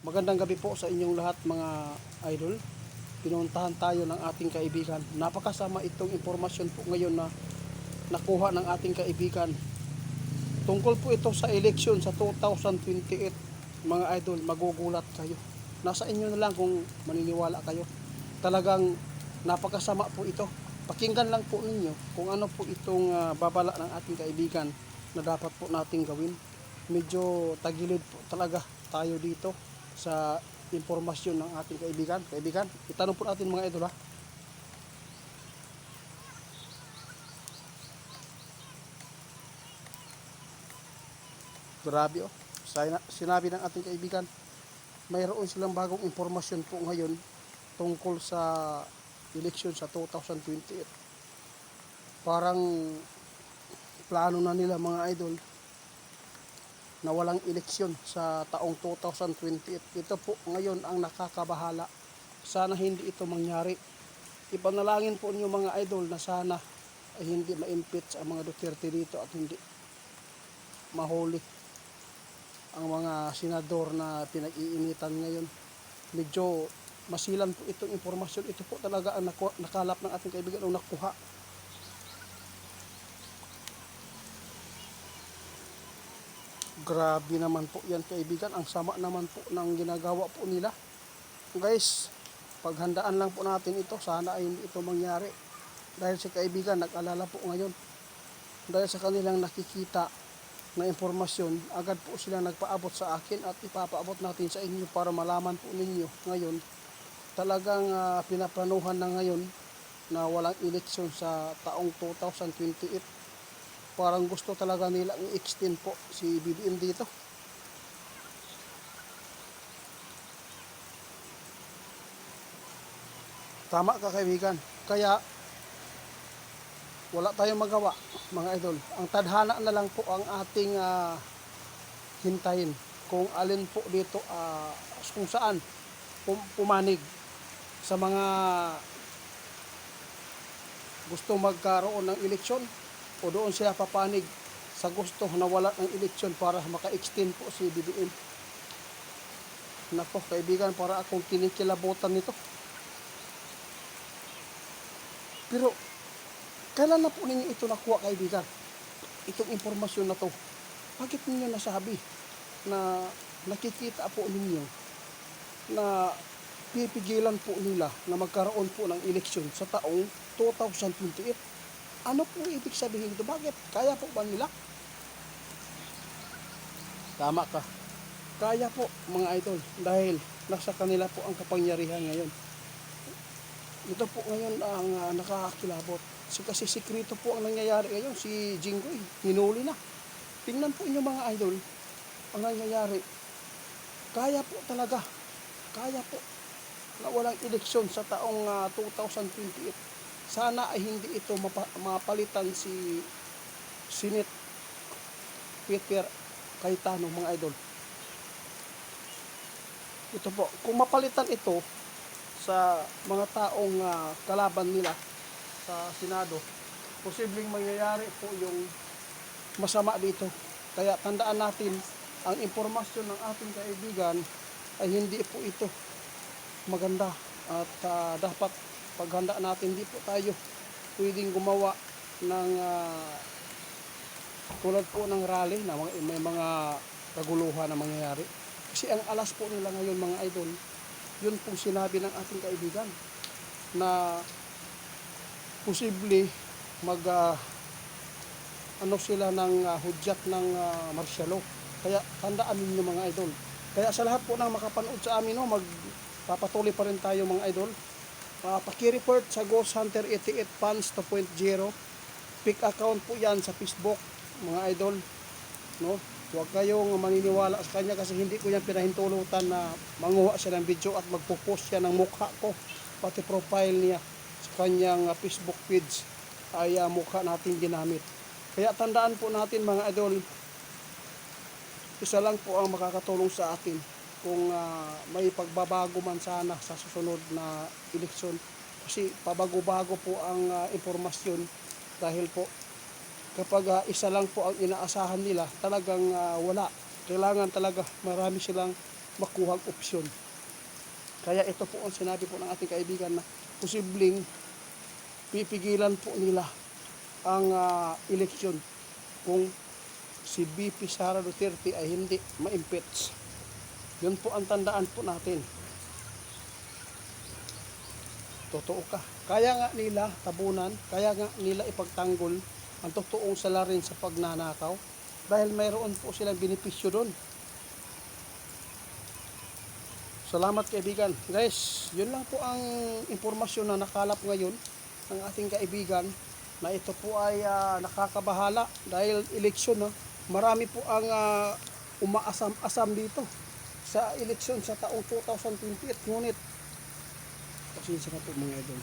Magandang gabi po sa inyong lahat mga idol. Pinuntahan tayo ng ating kaibigan. Napakasama itong impormasyon po ngayon na nakuha ng ating kaibigan. Tungkol po ito sa eleksyon sa 2028. Mga idol, magugulat kayo. Nasa inyo na lang kung maniniwala kayo. Talagang napakasama po ito. Pakinggan lang po ninyo kung ano po itong babala ng ating kaibigan na dapat po nating gawin. Medyo tagilid po talaga tayo dito sa impormasyon ng ating kaibigan. Kaibigan, itanong po natin mga idol ha. Grabe oh. Sinabi ng ating kaibigan, mayroon silang bagong impormasyon po ngayon tungkol sa eleksyon sa 2028. Parang plano na nila mga idol na walang eleksyon sa taong 2028. Ito po ngayon ang nakakabahala. Sana hindi ito mangyari. Ipanalangin po niyo mga idol na sana ay hindi ma-impeach ang mga Duterte dito at hindi mahuli ang mga senador na pinag-iinitan ngayon. Medyo masilan po itong impormasyon. Ito po talaga ang nakalap ng ating kaibigan o nakuha. Grabe naman po yan kaibigan. Ang sama naman po ng ginagawa po nila. Guys, paghandaan lang po natin ito. Sana ay hindi ito mangyari. Dahil si kaibigan nag-alala po ngayon. Dahil sa kanilang nakikita na impormasyon, agad po sila nagpaabot sa akin at ipapaabot natin sa inyo para malaman po ninyo ngayon. Talagang pinaplanuhan na ngayon na walang eleksyon sa taong 2028. Parang gusto talaga nila i-extend po si BBM dito. Tama ka kaibigan. Kaya wala tayong magawa mga idol. Ang tadhana na lang po ang ating hintayin kung alin po dito kung saan pumanig sa mga gusto magkaroon ng eleksyon o doon sila papanig sa gusto na wala ng eleksyon para maka-extend po si BBM. Nako kaibigan, para akong kinikilabutan nito. Pero kailan na po ninyo ito nakuha kaibigan? Itong impormasyon na to. Bakit ninyo nasabi na nakikita po ninyo na pipigilan po nila na magkaroon po ng eleksyon sa taong 2028? Ano po ibig sabihin ito? Bakit? Kaya po ba nila? Tama ka. Kaya po mga idol dahil nasa kanila po ang kapangyarihan ngayon. Ito po ngayon ang nakakakilabot. Kasi sikreto po ang nangyayari ngayon. Si Jinggoy, hinuli na. Tingnan po inyo mga idol ang nangyayari. Kaya po talaga. Kaya po na walang eleksyon sa taong 2028. Sana ay hindi ito mapalitan si Senate Peter Cayetano mga idol. Ito po, kung mapalitan ito sa mga taong kalaban nila sa Senado, posibleng mangyayari po yung masama dito. Kaya tandaan natin, ang impormasyon ng ating kaibigan ay hindi po ito maganda at dapat paghanda natin. Hindi po tayo pwedeng gumawa ng tulad po ng rally na may mga kaguluhan na mangyayari. Kasi ang alas po nila ngayon mga idol, yun pong sinabi ng ating kaibigan na posible mag sila ng hudyat ng martial law. Kaya tandaan niyo mga idol. Kaya sa lahat po ng makapanood sa amin, papatuloy pa rin tayo mga idol. Paki-report sa Ghost Hunter 88 Fans 2.0. Pick account po yan sa Facebook mga idol, no? Huwag kayong maniniwala sa kanya kasi hindi ko yan pinahintulutan na manguha siya ng video at magpo-post siya ng mukha ko, pati profile niya sa kanyang Facebook page ay mukha natin ginamit. Kaya tandaan po natin mga idol, isa lang po ang makakatulong sa atin kung may pagbabago man sana sa susunod na eleksyon. Kasi pabago-bago po ang impormasyon dahil po kapag isa lang po ang inaasahan nila, talagang wala. Kailangan talaga marami silang makuhang opsyon. Kaya ito po ang sinabi po ng ating kaibigan na posibleng pipigilan po nila ang eleksyon kung si BP Sara Duterte ay hindi ma-impeach. Yun po ang tandaan po natin. Totoo ka. Kaya nga nila tabunan, kaya nga nila ipagtanggol ang totoong salarin sa pagnanakaw dahil mayroon po silang benepisyo doon. Salamat kaibigan. Guys, yun lang po ang impormasyon na nakalap ngayon ng ating kaibigan na ito po ay nakakabahala dahil eleksyon. Marami po ang umaasam-asam dito sa eleksyon sa taong 2028. Ngunit, pasensya na po mga idol.